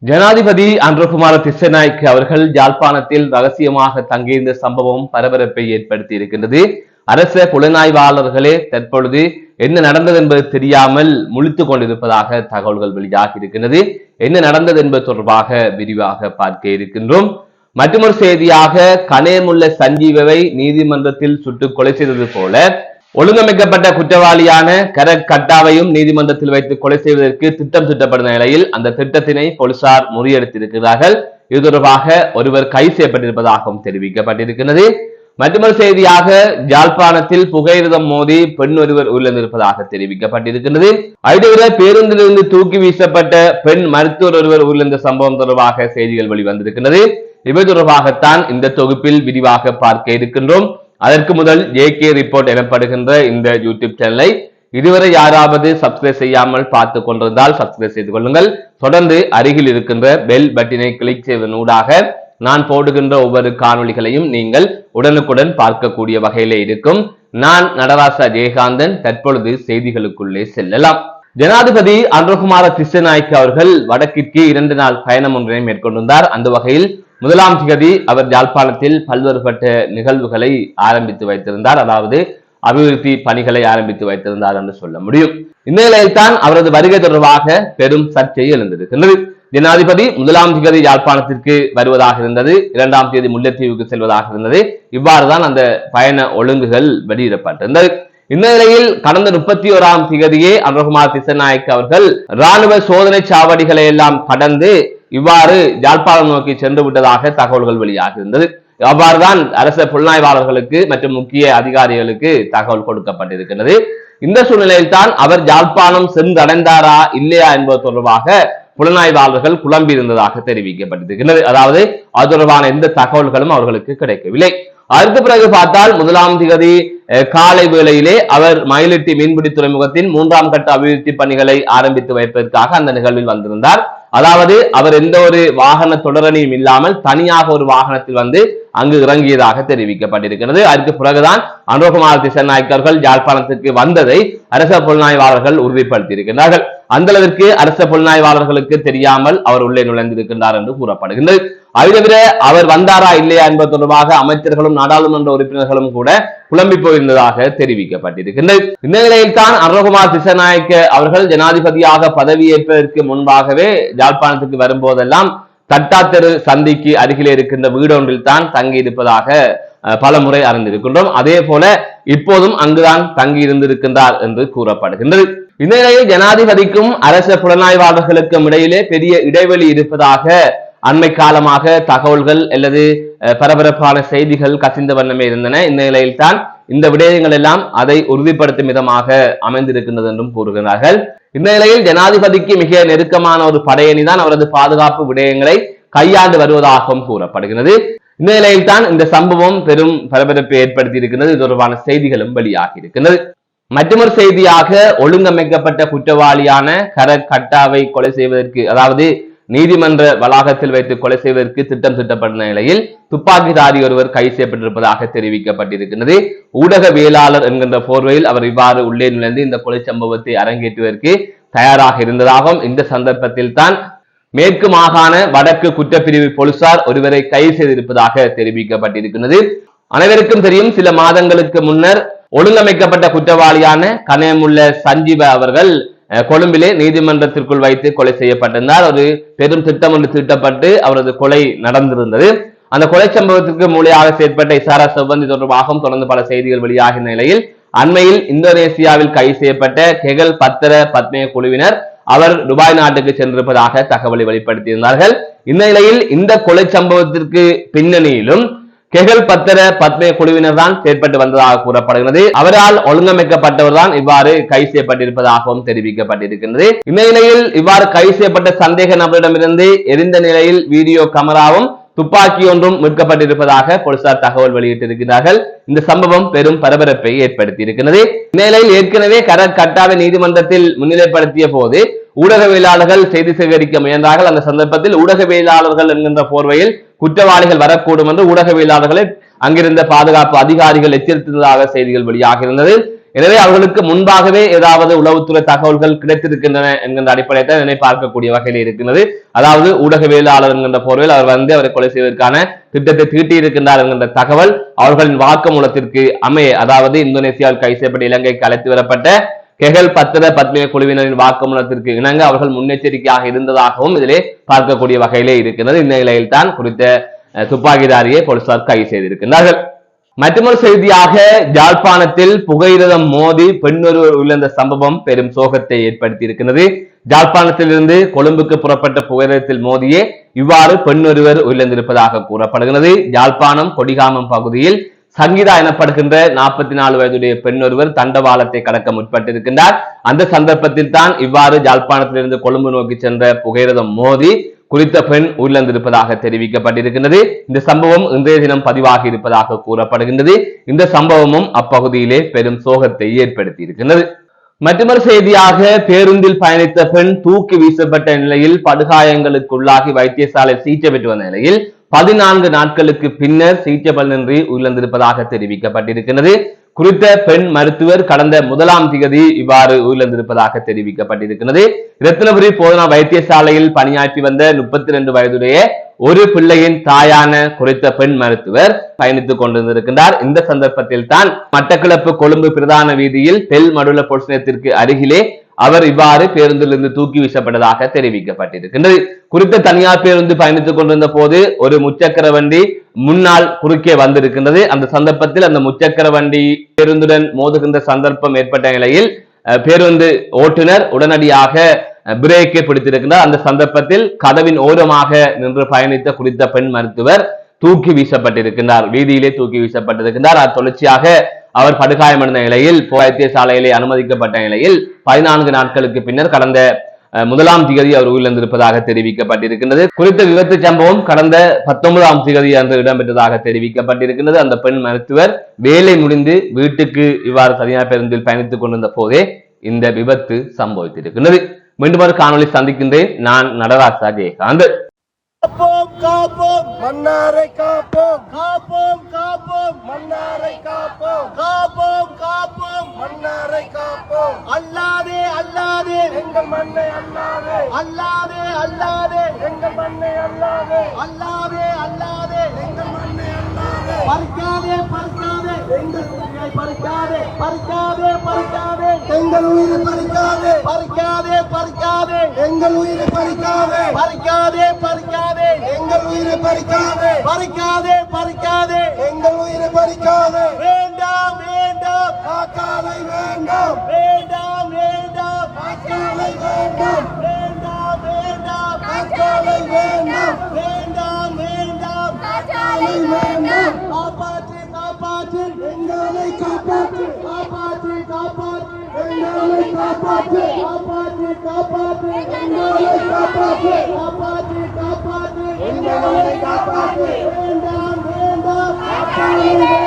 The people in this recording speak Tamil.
ஜனாதிபதி அன்றகுமார திஸ்ஸநாயக்க அவர்கள் யாழ்ப்பாணத்தில் ரகசியமாக தங்கியிருந்த சம்பவம் பரபரப்பை ஏற்படுத்தி இருக்கின்றது. அரச புலனாய்வாளர்களே தற்பொழுது என்ன நடந்தது என்பது தெரியாமல் முழித்துக் கொண்டிருப்பதாக தகவல்கள் வெளியாகி இருக்கின்றது. என்ன நடந்தது என்பது தொடர்பாக விரிவாக பார்க்க இருக்கின்றோம். மற்றொரு செய்தியாக கனேமுள்ள சஞ்சீவவை நீதிமன்றத்தில் சுட்டுக் கொலை செய்தது போல ஒழுங்கமைக்கப்பட்ட குற்றவாளியான கரத் கட்டாவையும் நீதிமன்றத்தில் வைத்து கொலை செய்வதற்கு திட்டம் திட்டப்பட்ட நிலையில் அந்த திட்டத்தினை போலீசார் முறியடித்திருக்கிறார்கள். இது தொடர்பாக ஒருவர் கைது செய்யப்பட்டிருப்பதாகவும் தெரிவிக்கப்பட்டிருக்கிறது. மற்றொரு செய்தியாக யாழ்ப்பாணத்தில் புகையிரதம் மோதி பெண் ஒருவர் உயிரிழந்திருப்பதாக தெரிவிக்கப்பட்டிருக்கிறது. அதுதவிர பேருந்திலிருந்து தூக்கி வீசப்பட்ட பெண் மருத்துவர் ஒருவர் உயிரிழந்த சம்பவம் தொடர்பாக செய்திகள் வெளிவந்திருக்கிறது. இவை தொடர்பாகத்தான் இந்த தொகுப்பில் விரிவாக பார்க்க இருக்கின்றோம். அதற்கு முதல் ஜேகே ரிப்போர்ட் எனப்படுகின்ற இந்த யூடியூப் சேனலை இதுவரை யாராவது சப்ஸ்கிரைப் செய்யாமல் பார்த்து கொண்டிருந்தால் சப்ஸ்கிரைப் செய்து கொள்ளுங்கள். தொடர்ந்து அருகில் இருக்கின்ற பெல் பட்டினை கிளிக் செய்வதனூடாக நான் போடுகின்ற ஒவ்வொரு காணொளிகளையும் நீங்கள் உடனுக்குடன் பார்க்கக்கூடிய வகையிலே இருக்கும். நான் நடராசா ஜெயகாந்தன். தற்பொழுது செய்திகளுக்குள்ளே செல்லலாம். ஜனாதிபதி அன்றகுமார திஸ்ஸநாயக்க அவர்கள் வடக்கிற்கு 2 நாள் பயணம் ஒன்றை மேற்கொண்டிருந்தார். அந்த வகையில் 1ஆம் தேதி அவர் யாழ்ப்பாணத்தில் பல்வேறுபட்ட நிகழ்வுகளை ஆரம்பித்து வைத்திருந்தார். அதாவது அபிவிருத்தி பணிகளை ஆரம்பித்து வைத்திருந்தார் என்று சொல்ல முடியும். இந்த நிலையில் தான் அவரது வருகை தொடர்பாக பெரும் சர்ச்சை எழுந்திருக்கின்றது. ஜனாதிபதி 1ஆம் தேதி யாழ்ப்பாணத்திற்கு வருவதாக இருந்தது, 2ஆம் தேதி முல்லைத்தீவுக்கு செல்வதாக இருந்தது. இவ்வாறுதான் அந்த பயண ஒழுங்குகள் வெளியிடப்பட்டிருந்தது. இந்த நிலையில் கடந்த 31ஆம் தேதியே அன்றகுமார திஸ்ஸநாயக்க அவர்கள் ராணுவ சோதனை சாவடிகளை எல்லாம் கடந்து இவ்வாறு யாழ்ப்பாணம் நோக்கி சென்று விட்டதாக தகவல்கள் வெளியாக இருந்தது. அவ்வாறுதான் அரச புலனாய்வாளர்களுக்கு மற்றும் முக்கிய அதிகாரிகளுக்கு தகவல் கொடுக்கப்பட்டிருக்கிறது. இந்த சூழ்நிலையில் தான் அவர் யாழ்ப்பாணம் சென்றடைந்தாரா இல்லையா என்பது தொடர்பாக புலனாய்வாளர்கள் குழம்பி இருந்ததாக தெரிவிக்கப்பட்டிருக்கிறது. அதாவது அது தொடர்பான எந்த தகவல்களும் அவர்களுக்கு கிடைக்கவில்லை. அதற்கு பிறகு பார்த்தால் 1ஆம் தேதி காலை வேளையிலே அவர் மயிலிட்டி மீன்பிடி துறைமுகத்தின் 3ஆம் கட்ட அபிவிருத்தி பணிகளை ஆரம்பித்து வைப்பதற்காக அந்த நிகழ்வில் வந்திருந்தார். அதாவது அவர் எந்த ஒரு வாகன தொடரணியும் இல்லாமல் தனியாக ஒரு வாகனத்தில் வந்து அங்கு இறங்கியதாக தெரிவிக்கப்பட்டிருக்கிறது. அதற்கு பிறகுதான் அன்றகுமார திஸ்ஸநாயக்க அவர்கள் யாழ்ப்பாணத்திற்கு வந்ததை அரச புலனாய்வாளர்கள் உறுதிப்படுத்தியிருக்கிறார்கள். அந்த அளவிற்கு அரச புலனாய்வாளர்களுக்கு தெரியாமல் அவர் உள்ளே நுழைந்திருக்கின்றார் என்று கூறப்படுகின்றது. அதுதவிர அவர் வந்தாரா இல்லையா என்பது தொடர்பாக அமைச்சர்களும் நாடாளுமன்ற உறுப்பினர்களும் கூட குழம்பி போயிருந்ததாக தெரிவிக்கப்பட்டிருக்கின்றது. இந்த நிலையில் தான் அன்றகுமார திஸ்ஸநாயக்க அவர்கள் ஜனாதிபதியாக பதவியேற்பதற்கு முன்பாகவே யாழ்ப்பாணத்துக்கு வரும்போதெல்லாம் தட்டாத்தெரு சந்திக்கு அருகிலே இருக்கின்ற வீடொன்றில் தான் தங்கி இருப்பதாக பல முறை அறிந்திருக்கின்றோம். அதே போல இப்போதும் அங்குதான் தங்கி இருந்திருக்கின்றார் என்று கூறப்படுகின்றது. இந்த நிலையில் ஜனாதிபதிக்கும் அரச புலனாய்வாளர்களுக்கும் இடையிலே பெரிய இடைவெளி இருப்பதாக அண்மை காலமாக தகவல்கள் அல்லது பரபரப்பான செய்திகள் கசிந்த வண்ணமே இருந்தன. இந்த நிலையில் தான் இந்த விடயங்கள் எல்லாம் அதை உறுதிப்படுத்தும் விதமாக அமைந்திருக்கின்றது என்றும் கூறுகிறார்கள். இந்த நிலையில் ஜனாதிபதிக்கு மிக நெருக்கமான ஒரு படையணி தான் அவரது பாதுகாப்பு விடயங்களை கையாண்டு வருவதாகவும் கூறப்படுகிறது. இந்த நிலையில் தான் இந்த சம்பவம் பெரும் பரபரப்பை ஏற்படுத்தி இருக்கின்றது. இது தொடர்பான செய்திகளும் வெளியாகி இருக்கின்றது. மற்றொரு செய்தியாக ஒழுங்கமைக்கப்பட்ட குற்றவாளியான கரத் கட்டாவை கொலை செய்வதற்கு, அதாவது நீதிமன்ற வளாகத்தில் வைத்து கொலை செய்வதற்கு திட்டம் திட்டப்பட்ட நிலையில் துப்பாக்கிதாரி ஒருவர் கைது செய்யப்பட்டிருப்பதாக தெரிவிக்கப்பட்டிருக்கிறது. ஊடகவியலாளர் என்கின்ற போர்வையில் அவர் இவ்வாறு உள்ளே நுழைந்து இந்த கொலை சம்பவத்தை அரங்கேற்றுவதற்கு தயாராக இருந்ததாகவும், இந்த சந்தர்ப்பத்தில் தான் மேற்கு மாகாண வடக்கு குற்றப்பிரிவு போலீசார் ஒருவரை கைது செய்திருப்பதாக தெரிவிக்கப்பட்டிருக்கிறது. அனைவருக்கும் தெரியும், சில மாதங்களுக்கு முன்னர் ஒழுங்கமைக்கப்பட்ட குற்றவாளியான கனேமுள்ள சஞ்சீவ அவர்கள் கொழும்பிலே நீதிமன்றத்திற்குள் வைத்து கொலை செய்யப்பட்டிருந்தார். ஒரு பெரும் திட்டம் ஒன்று தீட்டப்பட்டு அவரது கொலை நடந்திருந்தது. அந்த கொலை சம்பவத்திற்கு மூளையாக செயற்பட்ட இசாரா செவ்வந்தி தொடர்பாகவும் தொடர்ந்து பல செய்திகள் வெளியாகிய நிலையில் அண்மையில் இந்தோனேசியாவில் கைது செய்யப்பட்ட கெகல் பத்திர பத்மே குழுவினர் அவர் துபாய் நாட்டுக்கு சென்றிருப்பதாக தகவலை வெளிப்படுத்தியிருந்தார்கள். இந்த நிலையில் இந்த கொலை சம்பவத்திற்கு பின்னணியிலும் கெகல் பத்திர பத்மே குழுவினர் தான் செயற்பட்டு வந்ததாக கூறப்படுகிறது. அவரால் ஒழுங்கமைக்கப்பட்டவர் தான் இவ்வாறு கைது செய்யப்பட்டிருப்பதாகவும் தெரிவிக்கப்பட்டிருக்கின்றது. இந்த நிலையில் இவ்வாறு கைது செய்யப்பட்ட சந்தேக நபரிடமிருந்து எரிந்த நிலையில் வீடியோ கேமராவும் துப்பாக்கி ஒன்றும் மீட்கப்பட்டிருப்பதாக போலீசார் தகவல் வெளியிட்டிருக்கிறார்கள். இந்த சம்பவம் பெரும் பரபரப்பை ஏற்படுத்தி இருக்கிறது. இந்நிலையில் ஏற்கனவே கரத் கட்டாவை நீதிமன்றத்தில் முன்னிலைப்படுத்திய போது ஊடகவியலாளர்கள் செய்தி சேகரிக்க முயன்றார்கள். அந்த சந்தர்ப்பத்தில் ஊடகவியலாளர்கள் என்கின்ற போர்வையில் குற்றவாளிகள் வரக்கூடும் என்று ஊடகவியலாளர்களை அங்கிருந்த பாதுகாப்பு அதிகாரிகள் எச்சரித்ததாக செய்திகள் வெளியாக இருந்தது. எனவே அவர்களுக்கு முன்பாகவே ஏதாவது உளவுத்துறை தகவல்கள் கிடைத்திருக்கின்றன என்கின்ற அடிப்படையை தான் இதனை பார்க்கக்கூடிய வகையில் இருக்கின்றது. அதாவது ஊடகவியலாளர் என்கின்ற போர்வையில் அவர் அவரை கொலை செய்வதற்கான திட்டத்தை தீட்டியிருக்கின்றார் என்கின்ற தகவல் அவர்களின் வாக்குமூலத்திற்கு அமைய, அதாவது இந்தோனேசியாவில் கைது செய்யப்பட்ட இலங்கைக்கு அழைத்து வரப்பட்ட கெகல் பத்திர பத்மிய குழுவினரின் வாக்குமூலத்திற்கு இணங்க அவர்கள் முன்னெச்சரிக்கையாக இருந்ததாகவும் இதிலே பார்க்கக்கூடிய வகையிலே இருக்கின்றது. இந்த நிலையில் தான் குறித்த துப்பாக்கிதாரியை போலீசார் கைது செய்திருக்கின்றார்கள். மற்றொரு செய்தியாக யாழ்ப்பாணத்தில் புகையிரதம் மோதி பெண்ணொருவர் உயிரிழந்த சம்பவம் பெரும் சோகத்தை ஏற்படுத்தி இருக்கின்றது. யாழ்ப்பாணத்திலிருந்து கொழும்புக்கு புறப்பட்ட புகையிரதத்தில் மோதியே இவ்வாறு பெண்ணொருவர் உயிரிழந்திருப்பதாக கூறப்படுகிறது. யாழ்ப்பாணம் கொடிகாமம் பகுதியில் சங்கீதா எனப்படுகின்ற 44 வயதுடைய பெண் ஒருவர் தண்டவாளத்தை கடக்க முற்பட்டிருக்கின்றார். அந்த சந்தர்ப்பத்தில் தான் இவ்வாறு யாழ்ப்பாணத்திலிருந்து கொழும்பு நோக்கி சென்ற புகையிரதம் மோதி குறித்த பெண் உயிரிழந்திருப்பதாக தெரிவிக்கப்பட்டிருக்கின்றது. இந்த சம்பவம் இன்றைய தினம் பதிவாகி இருப்பதாக கூறப்படுகின்றது. இந்த சம்பவமும் அப்பகுதியிலே பெரும் சோகத்தை ஏற்படுத்தி இருக்கின்றது. மற்றொரு செய்தியாக பேருந்தில் பயணித்த பெண் தூக்கி வீசப்பட்ட நிலையில் படுகாயங்களுக்குள்ளாகி வைத்தியசாலை சிகிச்சை பெற்று வந்த நிலையில் 14 நாட்களுக்கு பின்னர் சிகிச்சை பலனின்றி உயிரிழந்திருப்பதாக தெரிவிக்கப்பட்டிருக்கிறது. குறித்த பெண் மருத்துவர் கடந்த 1ஆம் தேதி இவ்வாறு உயிரிழந்திருப்பதாக தெரிவிக்கப்பட்டிருக்கிறது. ரத்தினபுரி போதனா வைத்தியசாலையில் பணியாற்றி வந்த 32 வயதுடைய ஒரு பிள்ளையின் தாயான குறித்த பெண் மருத்துவர் பயணித்துக் கொண்டிருக்கின்றார். இந்த சந்தர்ப்பத்தில் தான் மட்டக்களப்பு கொழும்பு பிரதான வீதியில் பெல் மடுல பொலிஸ் நிலையத்திற்கு அருகிலே அவர் இவ்வாறு பேருந்திலிருந்து தூக்கி வீசப்பட்டதாக தெரிவிக்கப்பட்டிருக்கின்றது. குறித்த தனியார் பேருந்து பயணித்துக் கொண்டிருந்த போது ஒரு முச்சக்கர வண்டி முன்னால் குறுக்கே வந்திருக்கின்றது. அந்த சந்தர்ப்பத்தில் அந்த முச்சக்கர வண்டி பேருந்துடன் மோதுகின்ற சந்தர்ப்பம் ஏற்பட்ட நிலையில் பேருந்து ஓட்டுநர் உடனடியாக பிரேக்கை பிடித்திருக்கின்றார். அந்த சந்தர்ப்பத்தில் கதவின் ஓரமாக நின்று பயணித்த குறித்த பெண் மருத்துவர் தூக்கி வீசப்பட்டிருக்கின்றார். வீதியிலே தூக்கி வீசப்பட்டிருக்கின்றார். அது தொடர்ச்சியாக அவர் படுகாயமடைந்த நிலையில் வைத்தியசாலையிலே அனுமதிக்கப்பட்ட நிலையில் 14 நாட்களுக்கு பின்னர் கடந்த 1ஆம் தேதி அவர் உயிரிழந்திருப்பதாக தெரிவிக்கப்பட்டிருக்கின்றது. குறித்த விபத்து சம்பவம் கடந்த 19ஆம் தேதி அன்று இடம்பெற்றதாக தெரிவிக்கப்பட்டிருக்கின்றது. அந்த பெண் மருத்துவர் வேலை முடிந்து வீட்டுக்கு இவ்வாறு தனியார் பேருந்தில் பயணித்துக் கொண்டிருந்த போதே இந்த விபத்து சம்பவித்திருக்கின்றது. மீண்டும் ஒரு காணொலி சந்திக்கின்றேன். நான் நடராஜா ஜெயகாந்த். காப்போம் காப்போம் மன்னாரை காப்போம் காப்போம் காப்போம் மன்னாரை காப்போம் காப்போம் காப்போம் மன்னாரை காப்போம் அல்லாதே அல்லாதே எங்கள் மண்ணை அல்லாதே அல்லாதே அல்லாதே எங்கள் மண்ணை அல்லாதே அல்லாதே அல்லாதே எங்கள் மண்ணை அல்லாதே பறிக்காதே பறிக்காதே எங்கள் உயிரை பறிக்காதே பறிக்காதே பறிக்காதே எங்கள் உயிரை பறிக்காதே பறிக்காதே பறிக்காதே எங்கள் உயிரை பறிக்காதே பறிக்காதே பறிக்காதே எங்கள் உயிரை பறிக்காதே பறிக்காதே பறிக்காதே எங்கள் உயிரை பறிக்காதே வேண்டாம் வேண்டாம் காக்காலை வேண்டாம் வேண்டாம் வேண்டாம் காக்காலை வேண்டாம் வேண்டாம் வேண்டாம் காக்காலை வேண்டாம் வேண்டாம் வேண்டாம் காக்காலை வேண்டாம் காப்பாற்று காப்பாற்று எங்களை காப்பாற்று காப்பாற்று காப்பாற்று எங்களை காப்பாற்று காப்பாற்று காப்பாற்று எங்களை காப்பாற்று காப்பாற்று காப்பாற்று எங்களை காப்பாற்று வேண்டாம் வேண்டாம் காப்பாற்று